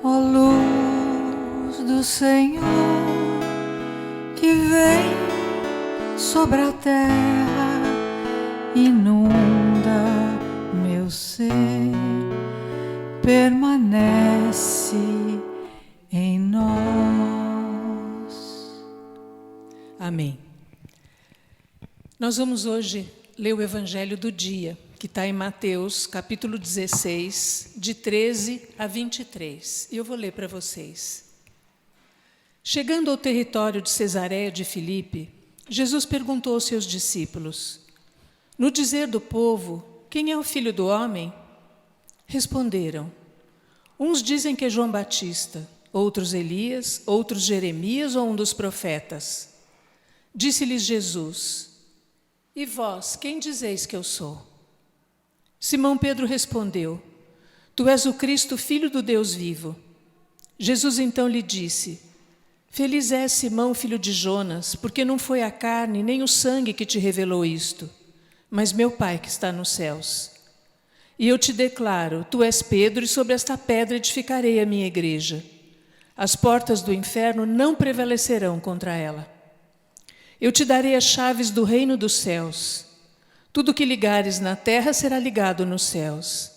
Ó luz do Senhor, que vem sobre a terra, inunda meu ser, permanece em nós. Amém. Nós vamos hoje ler o Evangelho do dia, que está em Mateus, capítulo 16, de 13 a 23. E eu vou ler para vocês. Chegando ao território de Cesareia de Filipe, Jesus perguntou aos seus discípulos: no dizer do povo, quem é o Filho do Homem? Responderam: uns dizem que é João Batista, outros Elias, outros Jeremias ou um dos profetas. Disse-lhes Jesus: e vós, quem dizeis que eu sou? Simão Pedro respondeu: tu és o Cristo, Filho do Deus vivo. Jesus então lhe disse: feliz és, Simão, filho de Jonas, porque não foi a carne nem o sangue que te revelou isto, mas meu Pai que está nos céus. E eu te declaro, tu és Pedro, e sobre esta pedra edificarei a minha igreja. As portas do inferno não prevalecerão contra ela. Eu te darei as chaves do reino dos céus. Tudo que ligares na terra será ligado nos céus,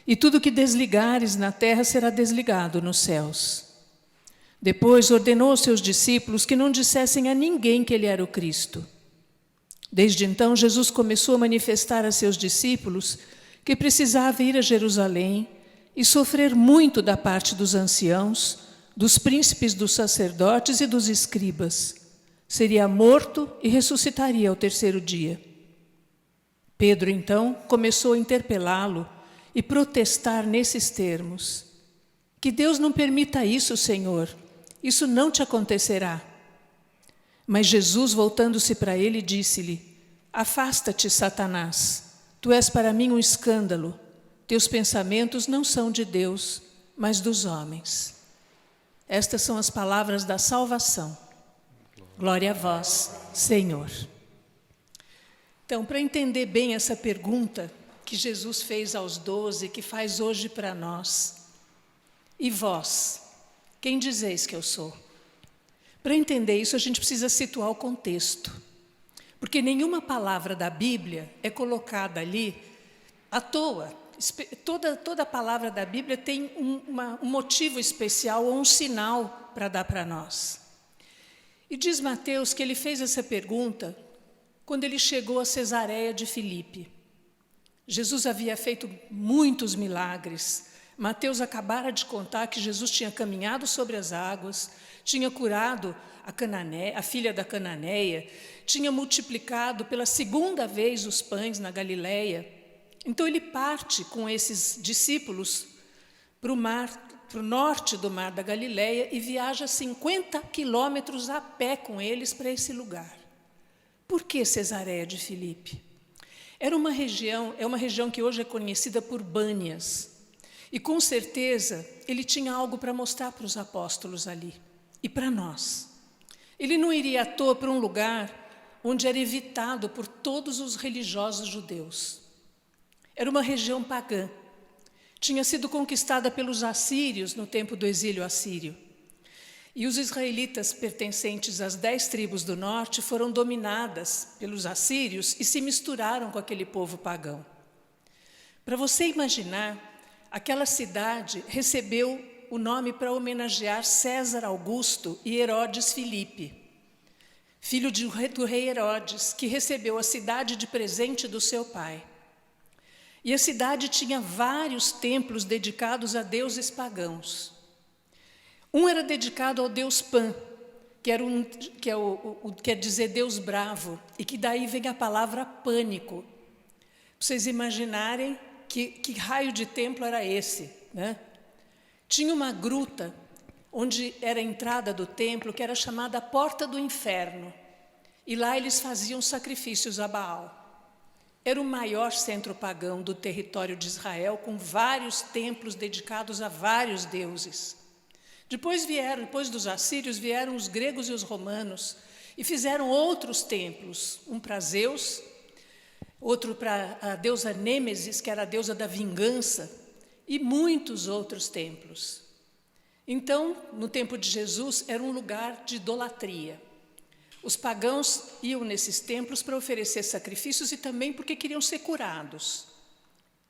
e tudo que desligares na terra será desligado nos céus. Depois ordenou aos seus discípulos que não dissessem a ninguém que ele era o Cristo. Desde então, Jesus começou a manifestar a seus discípulos que precisava ir a Jerusalém e sofrer muito da parte dos anciãos, dos príncipes, dos sacerdotes e dos escribas. Seria morto e ressuscitaria ao terceiro dia. Pedro, então, começou a interpelá-lo e protestar nesses termos: que Deus não permita isso, Senhor, isso não te acontecerá. Mas Jesus, voltando-se para ele, disse-lhe: afasta-te, Satanás, tu és para mim um escândalo, teus pensamentos não são de Deus, mas dos homens. Estas são as palavras da salvação. Glória a vós, Senhor. Então, para entender bem essa pergunta que Jesus fez aos 12, que faz hoje para nós: e vós, quem dizeis que eu sou? Para entender isso, a gente precisa situar o contexto, porque nenhuma palavra da Bíblia é colocada ali à toa. Toda palavra da Bíblia tem um motivo especial ou um sinal para dar para nós. E diz Mateus que ele fez essa pergunta quando ele chegou a Cesareia de Filipe. Jesus havia feito muitos milagres. Mateus acabara de contar que Jesus tinha caminhado sobre as águas, tinha curado a filha da Cananeia, tinha multiplicado pela segunda vez os pães na Galileia. Então ele parte com esses discípulos para o norte do mar da Galileia e viaja 50 quilômetros a pé com eles para esse lugar. Por que Cesareia de Filipe? É uma região que hoje é conhecida por Bânias. E com certeza ele tinha algo para mostrar para os apóstolos ali e para nós. Ele não iria à toa para um lugar onde era evitado por todos os religiosos judeus. Era uma região pagã. Tinha sido conquistada pelos assírios no tempo do exílio assírio. E os israelitas pertencentes às 10 tribos do norte foram dominadas pelos assírios e se misturaram com aquele povo pagão. Para você imaginar, aquela cidade recebeu o nome para homenagear César Augusto e Herodes Filipe, filho do rei Herodes, que recebeu a cidade de presente do seu pai. E a cidade tinha vários templos dedicados a deuses pagãos. Um era dedicado ao deus Pan, quer dizer Deus bravo, e que daí vem a palavra pânico. Para vocês imaginarem que raio de templo era esse, né? Tinha uma gruta onde era a entrada do templo, que era chamada Porta do Inferno, e lá eles faziam sacrifícios a Baal. Era o maior centro pagão do território de Israel, com vários templos dedicados a vários deuses. Depois dos assírios, vieram os gregos e os romanos e fizeram outros templos, um para Zeus, outro para a deusa Nêmesis, que era a deusa da vingança, e muitos outros templos. Então, no tempo de Jesus, era um lugar de idolatria. Os pagãos iam nesses templos para oferecer sacrifícios e também porque queriam ser curados.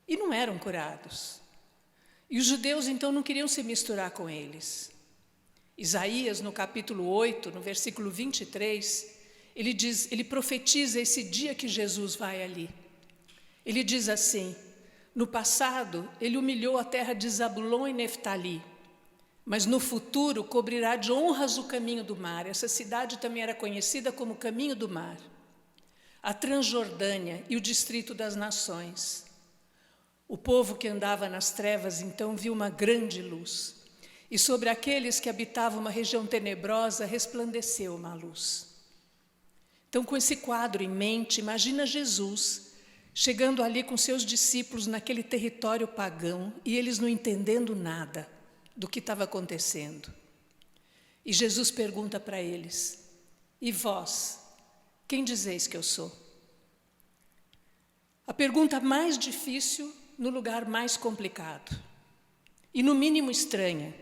E não eram curados. E os judeus, então, não queriam se misturar com eles. Isaías, no capítulo 8, no versículo 23, ele profetiza esse dia que Jesus vai ali. Ele diz assim: no passado, ele humilhou a terra de Zabulon e Neftali, mas no futuro cobrirá de honras o caminho do mar. Essa cidade também era conhecida como Caminho do Mar. A Transjordânia e o distrito das nações. O povo que andava nas trevas, então, viu uma grande luz. E sobre aqueles que habitavam uma região tenebrosa, resplandeceu uma luz. Então, com esse quadro em mente, imagina Jesus chegando ali com seus discípulos naquele território pagão e eles não entendendo nada do que estava acontecendo. E Jesus pergunta para eles: e vós, quem dizeis que eu sou? A pergunta mais difícil no lugar mais complicado e no mínimo estranha.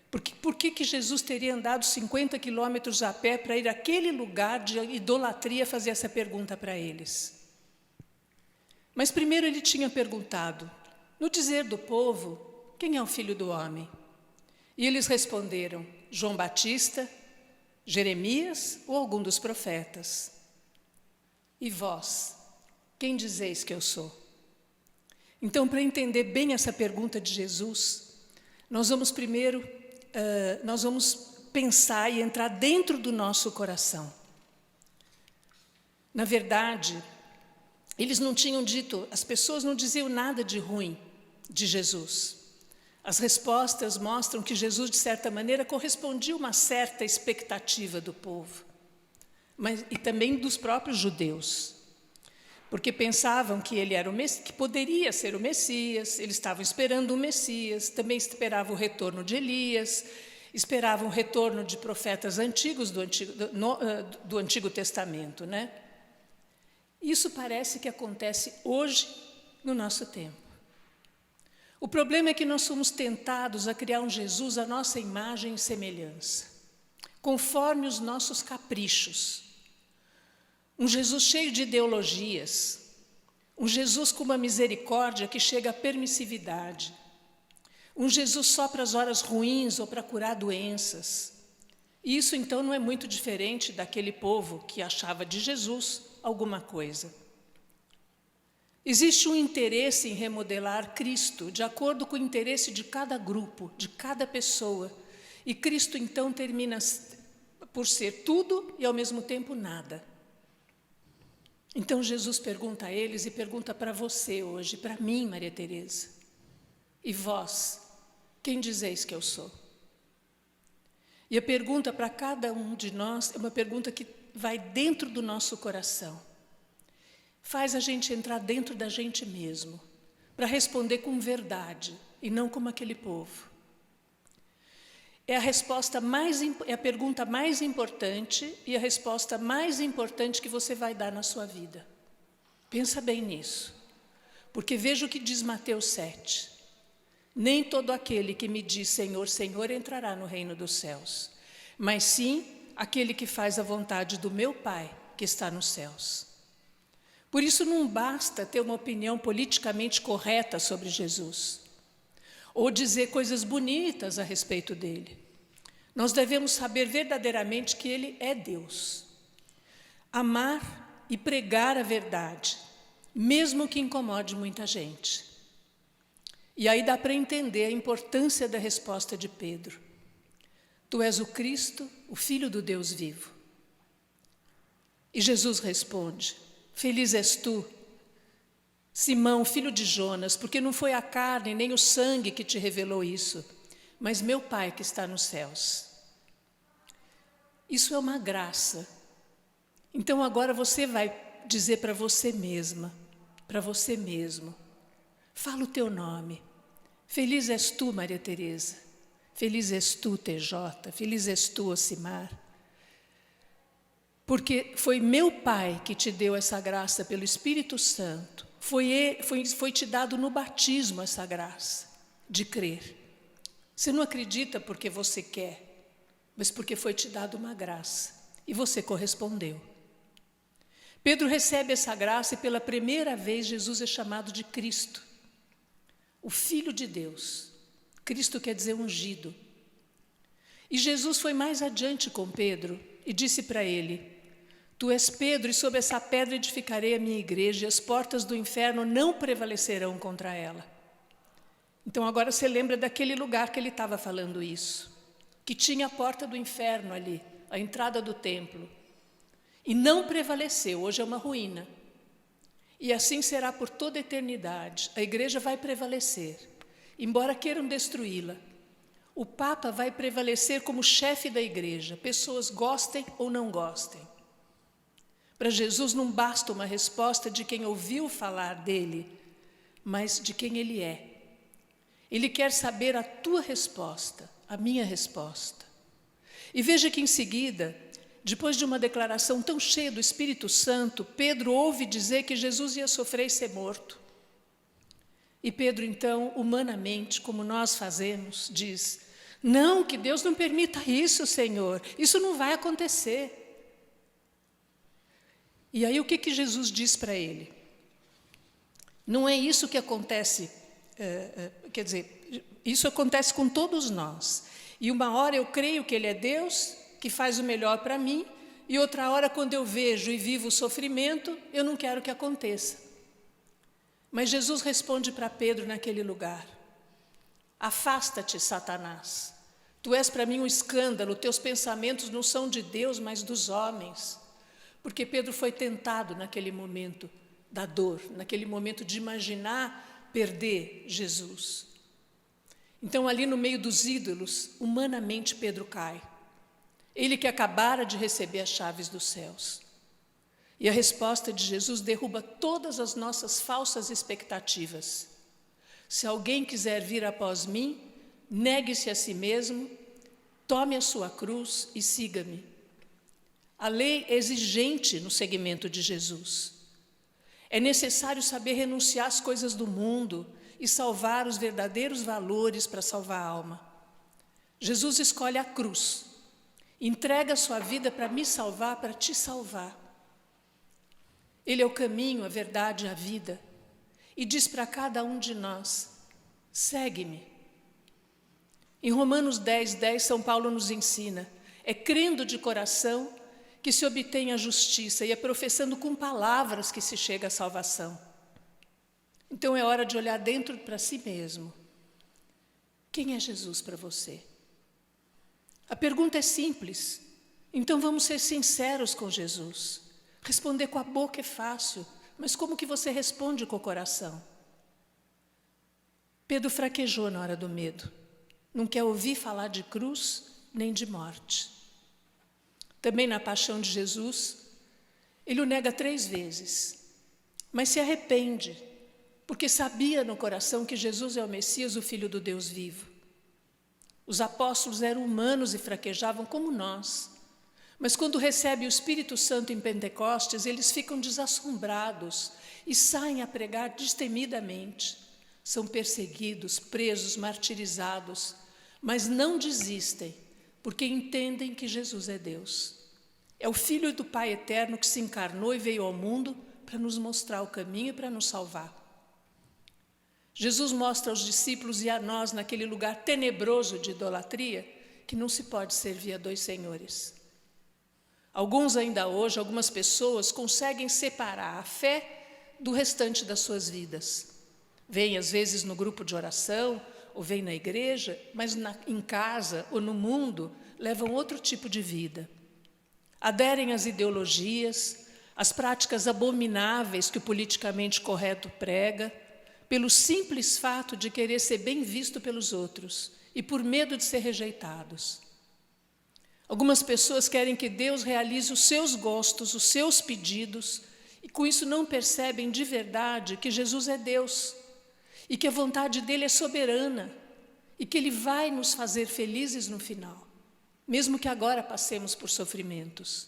Porque por que Jesus teria andado 50 quilômetros a pé para ir àquele lugar de idolatria fazer essa pergunta para eles? Mas primeiro ele tinha perguntado: no dizer do povo, quem é o Filho do Homem? E eles responderam: João Batista, Jeremias ou algum dos profetas. E vós, quem dizeis que eu sou? Então, para entender bem essa pergunta de Jesus, nós vamos pensar e entrar dentro do nosso coração. Na verdade, eles não tinham dito, as pessoas não diziam nada de ruim de Jesus. As respostas mostram que Jesus, de certa maneira, correspondia a uma certa expectativa do povo, e também dos próprios judeus, porque pensavam que ele era que poderia ser o Messias, eles estavam esperando o Messias, também esperavam o retorno de Elias, esperavam o retorno de profetas antigos do Antigo Testamento, né? Isso parece que acontece hoje no nosso tempo. O problema é que nós somos tentados a criar um Jesus à nossa imagem e semelhança, conforme os nossos caprichos. Um Jesus cheio de ideologias, um Jesus com uma misericórdia que chega à permissividade, um Jesus só para as horas ruins ou para curar doenças. E isso então não é muito diferente daquele povo que achava de Jesus alguma coisa. Existe um interesse em remodelar Cristo de acordo com o interesse de cada grupo, de cada pessoa. E Cristo então termina por ser tudo e ao mesmo tempo nada. Então Jesus pergunta a eles e pergunta para você hoje, para mim, Maria Teresa: e vós, quem dizeis que eu sou? E a pergunta para cada um de nós é uma pergunta que vai dentro do nosso coração. Faz a gente entrar dentro da gente mesmo, para responder com verdade e não como aquele povo. É a pergunta mais importante e a resposta mais importante que você vai dar na sua vida. Pensa bem nisso, porque veja o que diz Mateus 7. Nem todo aquele que me diz Senhor, Senhor entrará no reino dos céus, mas sim aquele que faz a vontade do meu Pai que está nos céus. Por isso não basta ter uma opinião politicamente correta sobre Jesus, ou dizer coisas bonitas a respeito dele. Nós devemos saber verdadeiramente que ele é Deus. Amar e pregar a verdade, mesmo que incomode muita gente. E aí dá para entender a importância da resposta de Pedro. Tu és o Cristo, o Filho do Deus vivo. E Jesus responde: feliz és tu, Simão, filho de Jonas, porque não foi a carne nem o sangue que te revelou isso, mas meu Pai que está nos céus. Isso é uma graça. Então agora você vai dizer para você mesma, para você mesmo, fala o teu nome. Feliz és tu, Maria Teresa. Feliz és tu, TJ. Feliz és tu, Ocimar. Porque foi meu Pai que te deu essa graça pelo Espírito Santo. Foi te dado no batismo essa graça de crer. Você não acredita porque você quer, mas porque foi te dada uma graça e você correspondeu. Pedro recebe essa graça e pela primeira vez Jesus é chamado de Cristo, o Filho de Deus. Cristo quer dizer ungido. E Jesus foi mais adiante com Pedro e disse para ele: Tu és Pedro, e sobre essa pedra edificarei a minha igreja, e as portas do inferno não prevalecerão contra ela. Então agora você lembra daquele lugar que ele estava falando isso, que tinha a porta do inferno ali, a entrada do templo. E não prevaleceu, hoje é uma ruína. E assim será por toda a eternidade. A igreja vai prevalecer, embora queiram destruí-la. O Papa vai prevalecer como chefe da igreja, pessoas gostem ou não gostem. Para Jesus não basta uma resposta de quem ouviu falar dele, mas de quem ele é. Ele quer saber a tua resposta, a minha resposta. E veja que em seguida, depois de uma declaração tão cheia do Espírito Santo, Pedro ouve dizer que Jesus ia sofrer e ser morto. E Pedro, então, humanamente, como nós fazemos, diz: Não, que Deus não permita isso, Senhor, isso não vai acontecer. E aí o que Jesus diz para ele? Não é isso que acontece, quer dizer, isso acontece com todos nós. E uma hora eu creio que Ele é Deus, que faz o melhor para mim, e outra hora, quando eu vejo e vivo o sofrimento, eu não quero que aconteça. Mas Jesus responde para Pedro naquele lugar: Afasta-te, Satanás. Tu és para mim um escândalo, teus pensamentos não são de Deus, mas dos homens. Porque Pedro foi tentado naquele momento da dor, naquele momento de imaginar perder Jesus. Então, ali no meio dos ídolos, humanamente Pedro cai. Ele que acabara de receber as chaves dos céus. E a resposta de Jesus derruba todas as nossas falsas expectativas. Se alguém quiser vir após mim, negue-se a si mesmo, tome a sua cruz e siga-me. A lei é exigente no segmento de Jesus. É necessário saber renunciar às coisas do mundo e salvar os verdadeiros valores para salvar a alma. Jesus escolhe a cruz, entrega a sua vida para me salvar, para te salvar. Ele é o caminho, a verdade e a vida. E diz para cada um de nós: segue-me. Em Romanos 10:10, São Paulo nos ensina: é crendo de coração que se obtém a justiça, e é professando com palavras que se chega à salvação. Então é hora de olhar dentro para si mesmo. Quem é Jesus para você? A pergunta é simples, então vamos ser sinceros com Jesus. Responder com a boca é fácil, mas como que você responde com o coração? Pedro fraquejou na hora do medo. Não quer ouvir falar de cruz nem de morte. Também na paixão de Jesus, ele o nega 3 vezes, mas se arrepende, porque sabia no coração que Jesus é o Messias, o Filho do Deus vivo. Os apóstolos eram humanos e fraquejavam como nós, mas quando recebem o Espírito Santo em Pentecostes, eles ficam desassombrados e saem a pregar destemidamente. São perseguidos, presos, martirizados, mas não desistem, porque entendem que Jesus é Deus. É o Filho do Pai eterno que se encarnou e veio ao mundo para nos mostrar o caminho e para nos salvar. Jesus mostra aos discípulos e a nós, naquele lugar tenebroso de idolatria, que não se pode servir a 2 senhores. Alguns ainda hoje, algumas pessoas, conseguem separar a fé do restante das suas vidas. Vêm às vezes no grupo de oração, ou vêm na igreja, mas em casa ou no mundo levam outro tipo de vida. Aderem às ideologias, às práticas abomináveis que o politicamente correto prega, pelo simples fato de querer ser bem visto pelos outros e por medo de ser rejeitados. Algumas pessoas querem que Deus realize os seus gostos, os seus pedidos, e com isso não percebem de verdade que Jesus é Deus e que a vontade dele é soberana e que ele vai nos fazer felizes no final, mesmo que agora passemos por sofrimentos.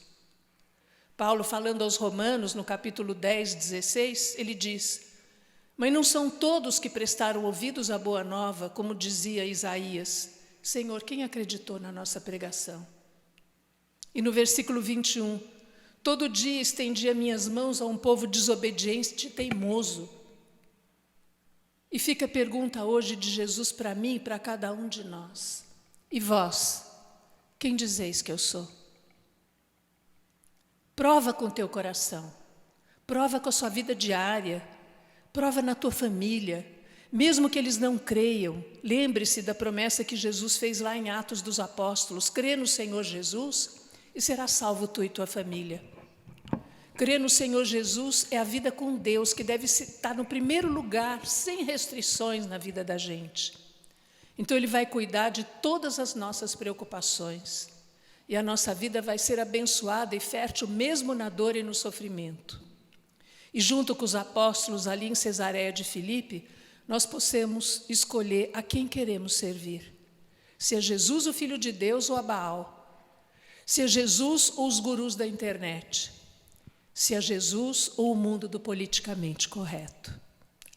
Paulo, falando aos Romanos, no capítulo 10:16, ele diz: mas não são todos que prestaram ouvidos à boa nova, como dizia Isaías, Senhor, quem acreditou na nossa pregação? E no versículo 21, todo dia estendi minhas mãos a um povo desobediente e teimoso. E fica a pergunta hoje de Jesus para mim e para cada um de nós. E vós, quem dizeis que eu sou? Prova com teu coração, prova com a sua vida diária, prova na tua família. Mesmo que eles não creiam, lembre-se da promessa que Jesus fez lá em Atos dos Apóstolos: crê no Senhor Jesus e será salvo tu e tua família. Crer no Senhor Jesus é a vida com Deus, que deve estar no primeiro lugar, sem restrições na vida da gente. Então Ele vai cuidar de todas as nossas preocupações. E a nossa vida vai ser abençoada e fértil mesmo na dor e no sofrimento. E junto com os apóstolos ali em Cesareia de Filipe, nós possamos escolher a quem queremos servir. Se é Jesus o Filho de Deus ou a Baal. Se é Jesus ou os gurus da internet. Se é Jesus ou o mundo do politicamente correto.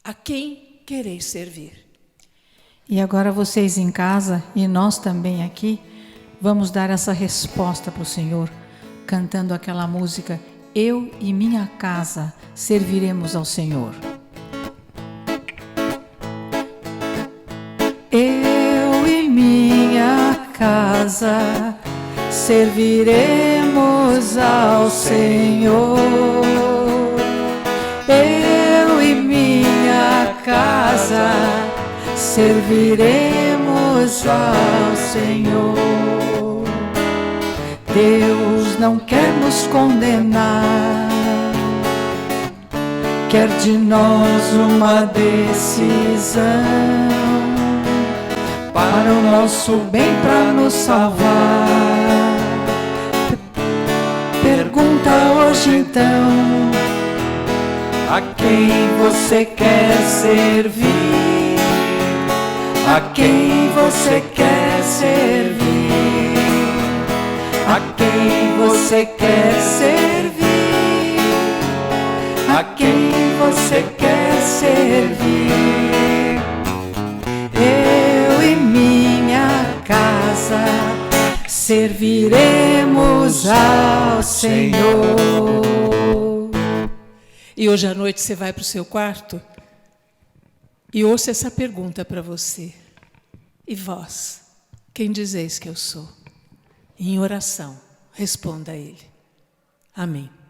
A quem quereis servir? E agora vocês em casa e nós também aqui, vamos dar essa resposta para o Senhor, cantando aquela música: Eu e minha casa serviremos ao Senhor. Eu e minha casa serviremos ao Senhor. Eu e minha casa serviremos ao Senhor. Deus não quer nos condenar, quer de nós uma decisão para o nosso bem, para nos salvar. Pergunta hoje então: a quem você quer servir? A quem você quer servir? A quem você quer servir? A quem você quer servir? Eu e minha casa serviremos ao Senhor. E hoje à noite você vai para o seu quarto e ouça essa pergunta para você: e vós, quem dizeis que eu sou? Em oração, responda a Ele. Amém.